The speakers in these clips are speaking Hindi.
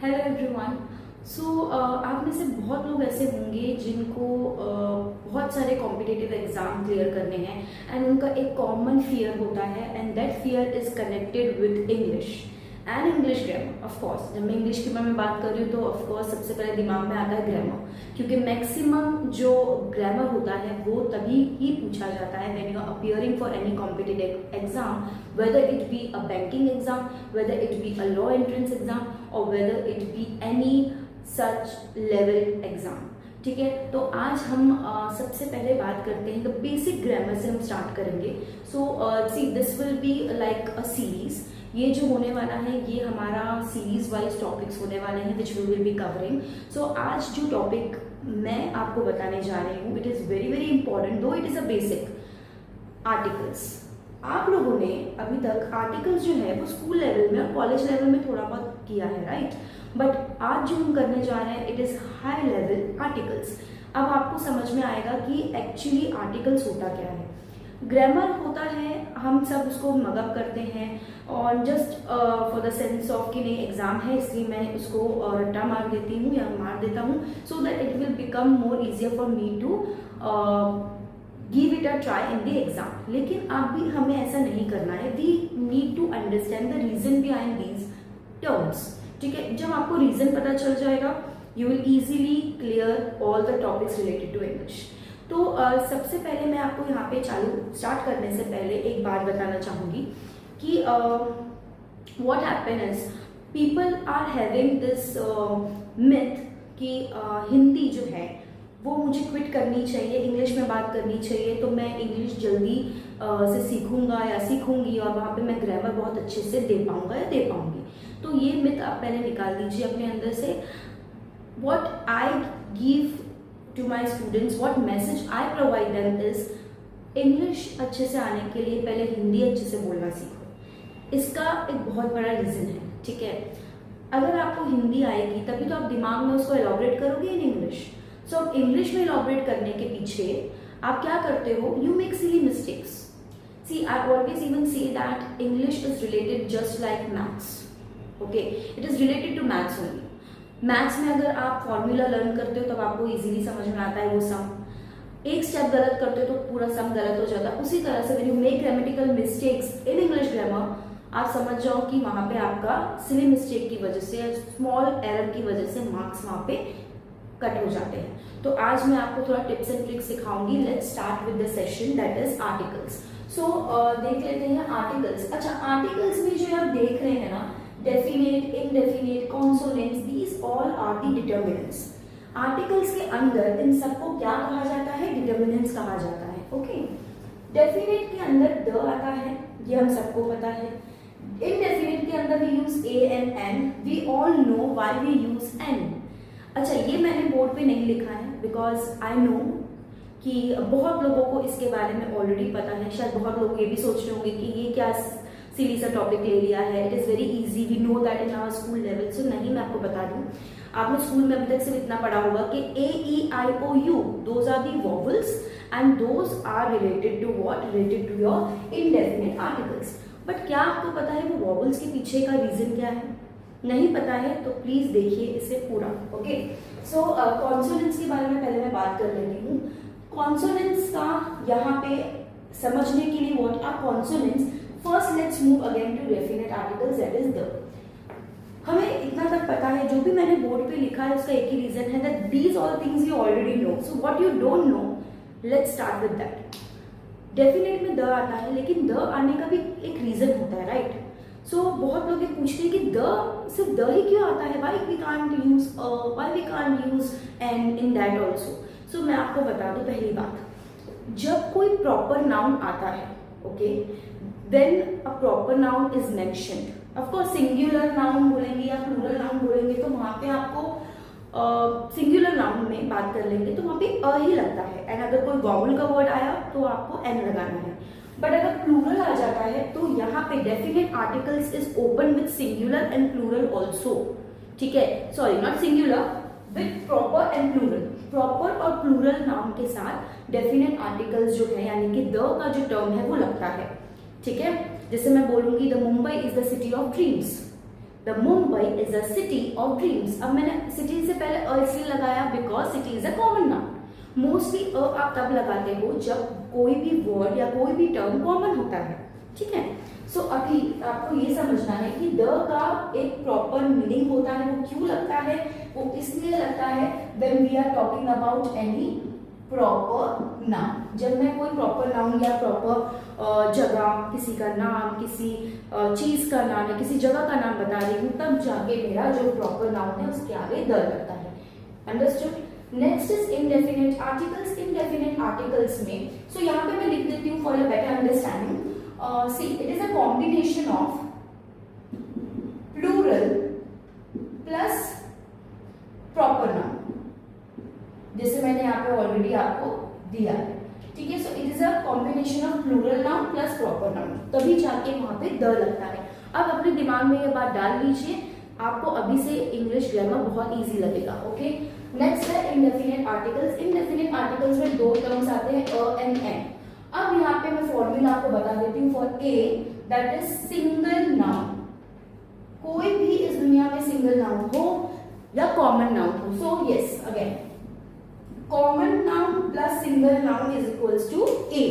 Hello everyone. सो आप में से बहुत लोग ऐसे होंगे जिनको बहुत सारे कॉम्पिटिटिव एग्जाम क्लियर करने हैं एंड उनका एक कॉमन फियर होता है and that fear is connected with English and English grammar. Of course जब मैं इंग्लिश की मैं बात कर रही हूँ तो ऑफ कोर्स सबसे पहले दिमाग में आता है ग्रामर, क्योंकि मैक्सिमम जो ग्रामर होता है वो तभी ही पूछा जाता है when you are appearing for any competitive exam, whether it be a banking exam, whether it be a law entrance exam or whether it be any such level exam। ठीक है, तो आज हम सबसे पहले बात करते हैं तो बेसिक ग्रामर से हम स्टार्ट करेंगे। So see this will be like a series. ये जो होने वाला है ये हमारा सीरीज वाइज टॉपिक्स होने वाले हैं which we will be covering. So आज जो टॉपिक मैं आपको बताने जा रही हूँ it is very very important, though it is a basic. Articles. आप लोगों ने अभी तक आर्टिकल्स जो है वो स्कूल लेवल में और कॉलेज लेवल में थोड़ा बहुत किया है, राइट? बट आज जो हम करने जा रहे हैं it is high level articles. अब आपको समझ में आएगा कि एक्चुअली आर्टिकल्स होता क्या है। ग्रामर होता है, हम सब उसको मगअप करते हैं और just for the sense of कि नहीं एग्जाम है इसलिए मैं उसको रट्टा मार देती हूँ या मार देता हूँ so that it will become more easier for me to give it a try in the exam. लेकिन अब भी हमें ऐसा नहीं करना है। We need to understand the reason behind these terms. ठीक है, जब आपको रीजन पता चल जाएगा you will easily clear all the topics related to English. तो सबसे पहले मैं आपको यहाँ पे स्टार्ट करने से पहले एक बात बताना चाहूंगी कि what happen is people are having this myth कि हिंदी जो है वो मुझे क्विट करनी चाहिए, इंग्लिश में बात करनी चाहिए, तो मैं इंग्लिश जल्दी से सीखूंगा या सीखूंगी और वहाँ पे मैं ग्रामर बहुत अच्छे से दे पाऊंगा या दे पाऊंगी। तो ये मिथ आप पहले निकाल दीजिए अपने अंदर से। What I give to my students, what message I provide them is English अच्छे से आने के लिए पहले हिंदी अच्छे से बोलना सीखो। इसका एक बहुत बड़ा रीजन है। ठीक है, अगर आपको हिंदी आएगी तभी तो आप दिमाग में उसको एलॉबरेट करोगे इन इंग्लिश। सो अब इंग्लिश में इलॉबरेट करने के पीछे आप क्या करते हो, you make silly mistakes. See I always even say that English is related just like maths. Okay, it is related to maths only. Maths में अगर आप फॉर्मूला लर्न करते हो तब आपको इजीली समझ में आता है वो सम। एक स्टेप गलत करते हो तो पूरा सम गलत हो जाता है। उसी तरह से when you make grammatical mistakes in English grammar आप समझ जाओ कि वहां पे आपका सिली मिस्टेक की वजह से, स्मॉल एरर की वजह से मार्क्स वहां पे कट हो जाते हैं। तो आज मैं आपको थोड़ा टिप्स एंड ट्रिक्स सिखाऊंगी। Let's start with the session that is articles. So देख लेते हैं आर्टिकल्स। अच्छा, आर्टिकल्स में जो आप देख रहे हैं ना, definite, indefinite, consonants, these all are the determinants. Articles के अंदर इन सबको क्या कहा जाता है? डिटर्मिनेंट्स कहा जाता है। ओके, डेफिनेट के अंदर द आता है, ये हम सबको पता है। इनडेफिनेट के अंदर we use a and an, we all know why we use an. अच्छा, ये मैंने बोर्ड पे नहीं लिखा है बिकॉज आई नो कि बहुत लोगों को इसके बारे में ऑलरेडी पता है। शायद बहुत लोग ये भी सोच रहे होंगे कि ये क्या सीधी सा टॉपिक ले लिया है, it is very easy, we know that in our school level. So नहीं, मैं आपको बता दूं, आपने स्कूल में अभी तक सिर्फ इतना पढ़ा होगा कि A E I O U, those are the vowels and those are related to what? Related to your indefinite articles. But क्या आपको पता है वो वॉवल्स के पीछे का रीजन क्या है? नहीं पता है तो प्लीज देखिए इसे पूरा। ओके, सो कॉन्सोनेंट्स के बारे में पहले मैं बात कर लेती हूँ। कॉन्सोनेंट्स का यहाँ पे समझने के लिए what are consonants, first let's move again to definite articles that is the. हमें इतना तक पता है, जो भी मैंने बोर्ड पे लिखा है उसका एक ही रीजन है that these all things you already know. So what you don't know, let's start with that. Definite में द आता है, लेकिन द आने का भी एक रीजन होता है, राइट? सो बहुत लोग ये पूछते हैं कि द सिर्फ द ही क्यों आता है, why we can't use an in that also. So मैं आपको बता दूं, पहली बात, जब कोई प्रॉपर नाउन आता है, okay, when a proper noun is mentioned, of course singular noun बोलेंगे या प्लूरल नाउन बोलेंगे तो वहां पे आपको सिंगुलर नाउन में बात कर लेंगे तो वहां पे अ ही लगता है, एंड अगर कोई वॉवल का वर्ड आया तो आपको एन लगाना है। बट अगर प्लूरल आ जाता है तो यहाँ पे definite articles is open with singular and plural also. ठीक है, sorry not singular, with proper and plural. Proper और प्लूरल नाउन के साथ डेफिनेट आर्टिकल्स जो है यानी कि द का जो टर्म है वो लगता है। ठीक है, जैसे मैं बोलूंगी the Mumbai is the city of dreams, the Mumbai is a city of dreams. अब मैंने सिटी से पहले अ इसलिए लगाया because city is a common noun. Mostly a आप तब लगाते हो जब कोई भी वर्ड या कोई भी टर्म कॉमन होता है, ठीक है। सो अभी आपको ये समझना है कि द का एक प्रॉपर मीनिंग होता है। वो क्यों लगता है? वो इसलिए लगता है when we are talking about any proper noun. जब मैं कोई प्रॉपर नाउन या प्रॉपर जगह, किसी का नाम, किसी चीज का नाम या किसी जगह का नाम बता रही हूँ, तब जाके मेरा जो प्रॉपर नाउन है उसके आगे द लगता है। Understood? Next is indefinite articles. Indefinite articles में सो यहाँ पे मैं लिख देती हूँ for a better understanding. See it is a combination of plural plus proper noun, जैसे मैंने यहाँ पे ऑलरेडी आपको दिया है, ठीक है। So it is a combination of plural noun plus proper noun, तभी जाके वहां पे द लगता है। अब अपने दिमाग में ये बात डाल लीजिए, आपको अभी से इंग्लिश ग्रामर बहुत इजी लगेगा। ओके, नेक्स्ट है इंडेफिनिट आर्टिकल्स। इंडेफिनिट आर्टिकल्स में दो टर्म्स आते हैं अ एंड एन। अब यहाँ पे मैं फॉर्मूला आपको बता देती हूँ for a, that is single noun. कोई भी इस दुनिया में सिंगल नाउन हो या कॉमन नाउन हो, so yes again common noun plus single noun is equals to a.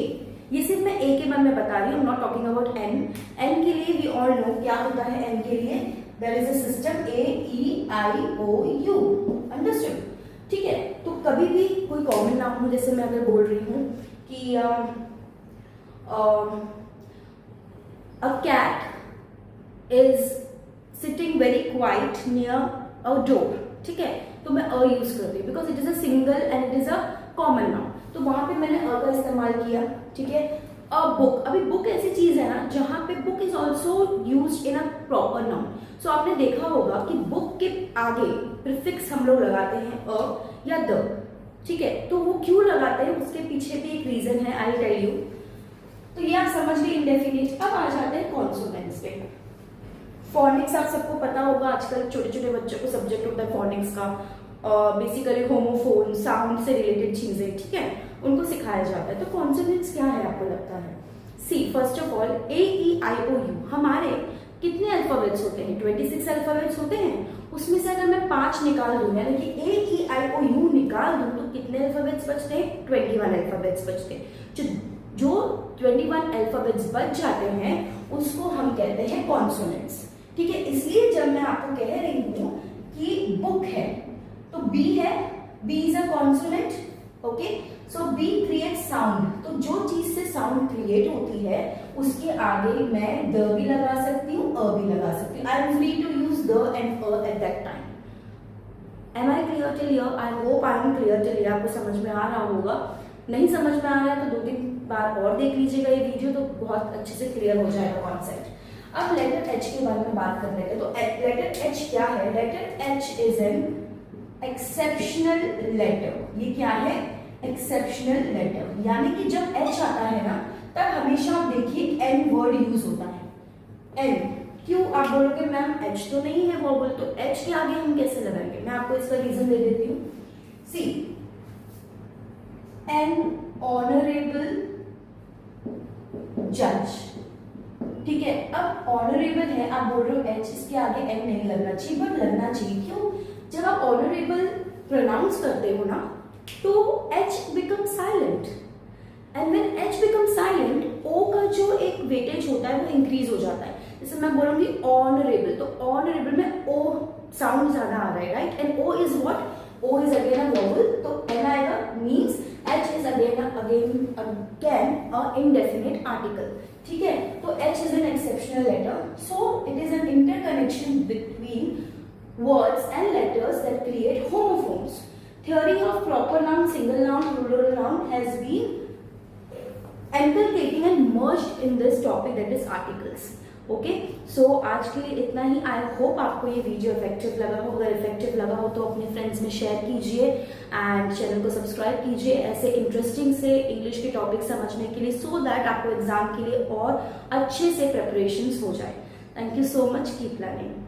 ये सिर्फ मैं ए के बारे में बता रही हूँ, not talking about an. An के लिए वी ऑल नो क्या होता है एन के लिए, there is a system A E I O U. Understood? ठीक है, तो कभी भी कोई कॉमन नाउन हो, जैसे मैं अगर बोल रही हूँ कि a cat is sitting very quite near a door, ठीक है, तो मैं अ यूज कर रही हूँ because it is a single and it is a common noun, तो वहां पे मैंने अ का इस्तेमाल किया, ठीक है। अ बुक, अभी बुक ऐसी चीज है ना जहां पे book is also use in a proper noun. So आपने देखा होगा कि बुक के आगे प्रीफिक्स हम लोग लगाते हैं अ या द, ठीक है, तो वो क्यों लगाते हैं उसके पीछे भी एक रीजन है, आई टेल यू। तो ये आप समझ गए इंडेफिनिट। अब आ जाते हैं कॉन्सोनेंट्स पे। फोनिक्स आप सबको पता होगा, आजकल छोटे छोटे बच्चों को सब्जेक्ट होता है फोनिक्स का, बेसिकली होमोफोन साउंड से रिलेटेड चीजें, ठीक है, उनको सिखाया जाता है। तो कॉन्सोनेंट्स क्या है आपको लगता है? See first of all A E I O U, हमारे कितने अल्फाबेट्स होते हैं? 26 अल्फाबेट्स होते हैं। उसमें से अगर मैं 5 निकाल दूं, यानी कि A E I O you निकाल दूं, तो कितने अल्फाबेट्स बचते हैं? 21 अल्फाबेट्स बचते हैं। जो 21 अल्फाबेट्स बच जाते हैं उसको हम कहते हैं कॉन्सोनेंट्स, ठीक है। इसलिए जब मैं आपको कह रही हूं कि बुक है तो बी है, B is a consonant, okay. So B create sound, तो जो चीज से साउंड क्रिएट होती है उसके आगे मैं द भी लगा सकती हूँ, अ भी लगा सकती हूँ। I am free to use the and a at that time. Am I clear till here? I hope I am clear till here. आपको समझ में आ रहा होगा, नहीं समझ में आ रहा है तो 2-3 बार और देख लीजिएगा ये वीडियो, तो बहुत अच्छे से क्लियर हो जाएगा कॉन्सेप्ट। अब लेटर एच के बारे में बात कर लेते हैं। तो लेटर एच क्या है? Letter H is an exceptional letter. ये क्या है? एक्सेप्शनल लेटर, यानी कि जब एच आता है ना तब हमेशा आप देखिए एन वर्ड यूज होता है। एन क्यों? आप बोलोगे मैम एच तो नहीं है वॉवल, तो एच के आगे हम कैसे लगाएंगे? मैं आपको इसका रीजन दे देती हूँ। सी एन ऑनरेबल जज, ठीक है। अब ऑनरेबल है, आप बोल रहे हो एच, इसके आगे एन नहीं लगना चाहिए, बट लगना चाहिए। क्यों? जब आप ऑनरेबल प्रोनाउंस करते हो ना तो H become silent, and when H become silent O का जो एक वेटेज होता है वो इंक्रीज हो जाता है। जैसे मैं बोलूंगी ऑनरेबल, तो ऑनरेबल में ओ साउंड ज्यादा आ रहा है, right, and O is what? O is again a vowel, तो एन आएगा, means H is again a indefinite article, ठीक है। तो H is an exceptional letter, so it is an interconnection between words and letters that create homophones. Theory of proper noun, single noun, plural noun has been inculcating and merged in this topic, that is articles. Okay, so आज के लिए इतना ही। आई होप आपको ये वीडियो इफेक्टिव लगा हो। अगर इफेक्टिव लगा हो तो अपने फ्रेंड्स में शेयर कीजिए एंड चैनल को सब्सक्राइब कीजिए ऐसे इंटरेस्टिंग से इंग्लिश के टॉपिक समझने के लिए, सो दैट आपको एग्जाम के लिए और अच्छे से प्रिपरेशंस हो जाए। Thank you so much, keep learning.